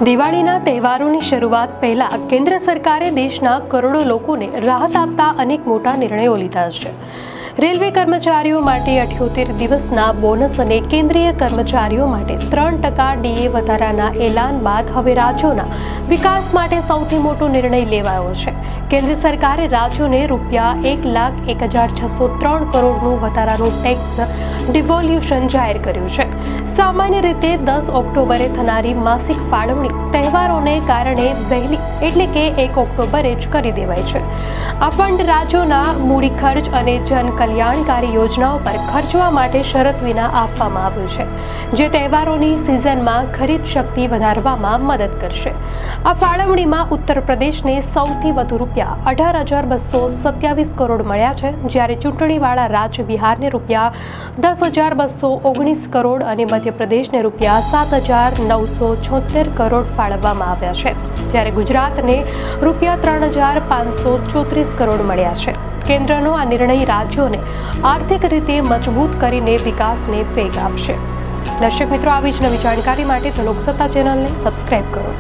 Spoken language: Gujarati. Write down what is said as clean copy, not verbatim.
દિવાળીના તહેવારોની શરૂઆત પહેલા કેન્દ્ર સરકારે દેશના કરોડો લોકોને રાહત આપતા અનેક મોટા નિર્ણયો લીધા છે. રેલવે કર્મચારીઓ માટે 78 દિવસના બોનસ અને કેન્દ્રીય કર્મચારીઓ માટે 3% ડીએ વધારાના એલાન બાદ હવે રાજ્યોના વિકાસ માટે સૌથી મોટો નિર્ણય લેવાયો છે. કેન્દ્ર સરકારે રાજ્યોને ₹1,01,603 કરોડનું વધારાનું ટેક્સ ડિવોલ્યુશન જાહેર કર્યું છે. સામાન્ય રીતે 10 ઓક્ટોબરે થનારી માસિક ફાળવણી તહેવારોને કારણે વહેલી એટલે કે 1 ઓક્ટોબરે જ કરી દેવાય છે. આ ફંડ રાજ્યોના મૂડી ખર્ચ અને જન કલ્યાણકારી યોજનાઓ પર ખર્ચવા માટે શરત વિના આપવામાં આવ્યું છે, જે તહેવારોની સિઝનમાં ખરીદ શક્તિ વધારવામાં મદદ કરશે. આ ફાળવણીમાં ઉત્તર પ્રદેશને સૌથી વધુ ₹18,227 કરોડ મળ્યા છે, જ્યારે ચૂંટણીવાળા રાજ્ય બિહારને ₹10,219 કરોડ અને મધ્યપ્રદેશને ₹7,976 કરોડ ફાળવવામાં આવ્યા છે, જ્યારે ગુજરાતને ₹3,534 કરોડ મળ્યા છે. કેન્દ્રનો આ નિર્ણય રાજ્યોને આર્થિક રીતે મજબૂત કરીને વિકાસને વેગ આપશે. દર્શક મિત્રો, આવી જ નવી જાણકારી માટે તો લોકસત્તા ચેનલને સબસ્ક્રાઇબ કરો.